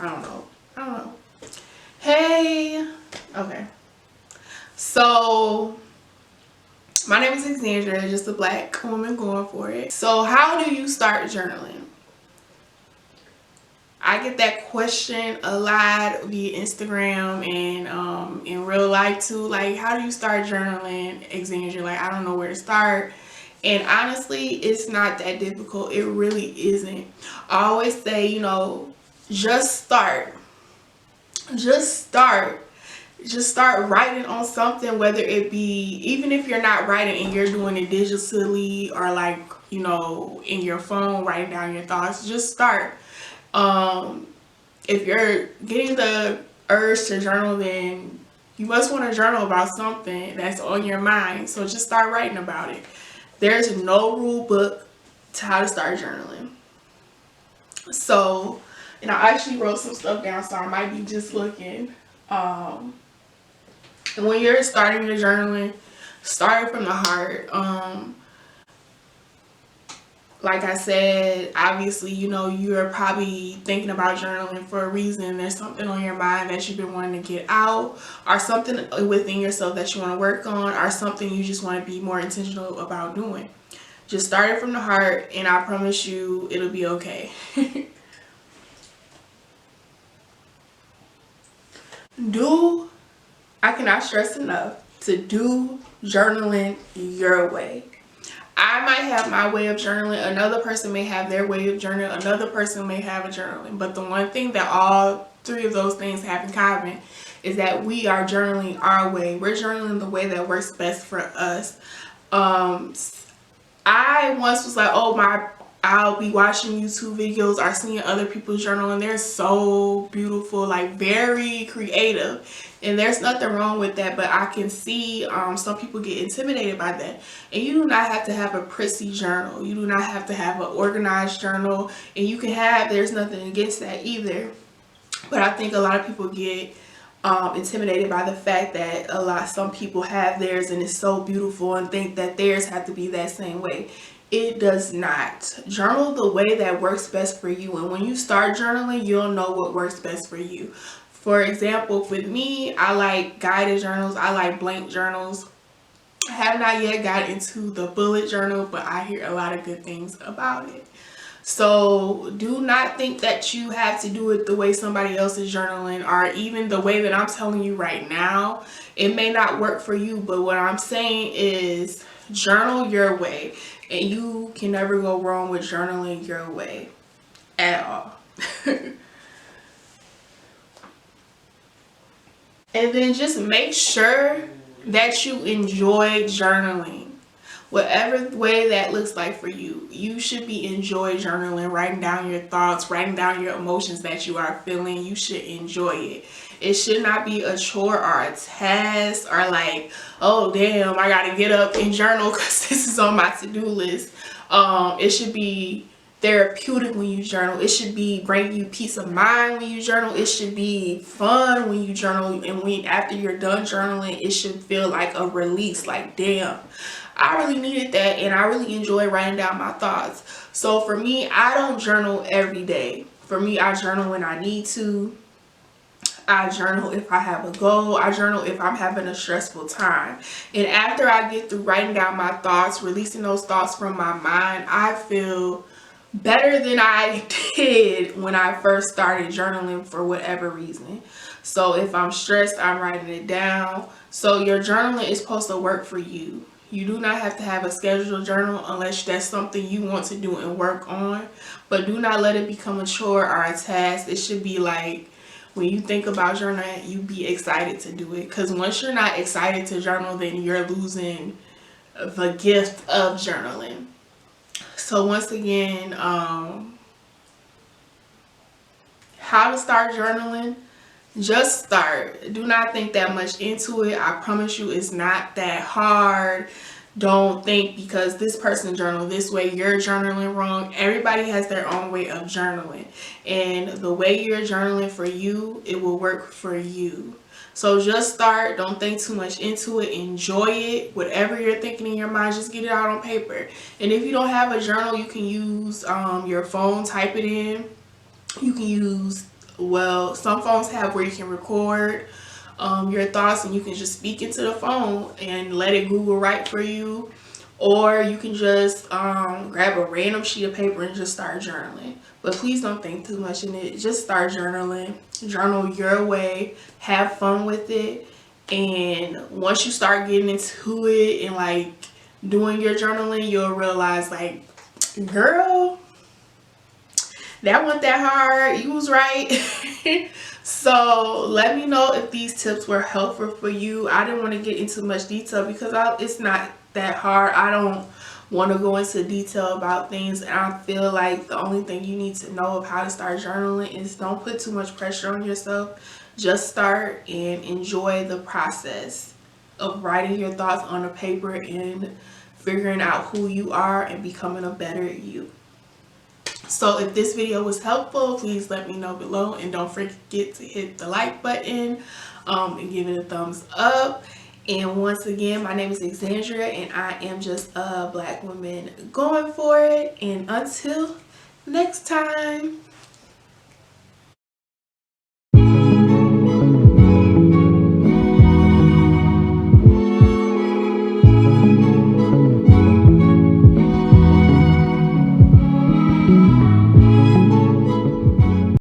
I don't know. Hey. Okay. So my name is Alexandra, just a black woman going for it. So how do you start journaling? I get that question a lot via Instagram and in real life too. Like, how do you start journaling, Alexandra? Like, I don't know where to start. And honestly, it's not that difficult. It really isn't. I always say, just start. Just start. Just start writing on something, whether it be, even if you're not writing and you're doing it digitally or like, in your phone, writing down your thoughts, just start. Um, if you're getting the urge to journal, then you must want to journal about something that's on your mind. So just start writing about it. There's no rule book to how to start journaling. So, and I actually wrote some stuff down, so I might be just looking. And when you're starting your journaling, start from the heart. Like I said, obviously, you're probably thinking about journaling for a reason. There's something on your mind that you've been wanting to get out, or something within yourself that you want to work on, or something you just want to be more intentional about doing. Just start it from the heart, and I promise you it'll be okay. I cannot stress enough to do journaling your way. I might have my way of journaling. Another person may have their way of journaling. Another person may have a journaling. But the one thing that all three of those things have in common is that we are journaling our way. We're journaling the way that works best for us. I once was like, I'll be watching YouTube videos or seeing other people's journal, and they're so beautiful, like very creative. And there's nothing wrong with that, but I can see some people get intimidated by that. And you do not have to have a prissy journal. You do not have to have an organized journal. And there's nothing against that either. But I think a lot of people get intimidated by the fact that some people have theirs and it's so beautiful and think that theirs have to be that same way. It does not. Journal the way that works best for you, and when you start journaling, you'll know what works best for you. For example, with me, I like guided journals. I like blank journals. I have not yet got into the bullet journal, but I hear a lot of good things about it. So do not think that you have to do it the way somebody else is journaling, or even the way that I'm telling you right now. It may not work for you, but what I'm saying is journal your way, and you can never go wrong with journaling your way at all. And then just make sure that you enjoy journaling. Whatever way that looks like for you, you should be enjoy journaling, writing down your thoughts, writing down your emotions that you are feeling. You should enjoy it. It should not be a chore or a task or like, oh damn, I gotta get up and journal because this is on my to-do list. It should be therapeutic when you journal. It should be bring you peace of mind when you journal. It should be fun when you journal, and when after you're done journaling, it should feel like a release. Like, damn, I really needed that, and I really enjoy writing down my thoughts. So for me, I don't journal every day. For me, I journal when I need to. I journal if I have a goal. I journal if I'm having a stressful time. And after I get through writing down my thoughts, releasing those thoughts from my mind, I feel better than I did when I first started journaling for whatever reason. So if I'm stressed, I'm writing it down. So your journaling is supposed to work for you. You do not have to have a scheduled journal unless that's something you want to do and work on. But do not let it become a chore or a task. It should be like, when you think about journaling, you be excited to do it. Because once you're not excited to journal, then you're losing the gift of journaling. So once again, how to start journaling? Just start. Do not think that much into it. I promise you it's not that hard. Don't think because this person journaled this way, you're journaling wrong. Everybody has their own way of journaling. And the way you're journaling for you, it will work for you. So just start. Don't think too much into it. Enjoy it. Whatever you're thinking in your mind, just get it out on paper. And if you don't have a journal, you can use your phone, type it in. You can use well, some phones have where you can record your thoughts and you can just speak into the phone and let it Google write for you. Or you can just grab a random sheet of paper and just start journaling. But please don't think too much in it. Just start journaling. Journal your way. Have fun with it. And once you start getting into it and like doing your journaling, you'll realize like, girl, that wasn't that hard. You was right. So let me know if these tips were helpful for you. I didn't want to get into much detail because it's not that hard. I don't want to go into detail about things, and I feel like the only thing you need to know of how to start journaling is don't put too much pressure on yourself. Just start and enjoy the process of writing your thoughts on a paper and figuring out who you are and becoming a better you. So if this video was helpful, please let me know below, and don't forget to hit the like button and give it a thumbs up. And once again, my name is Exandria, and I am just a Black woman going for it. And until next time.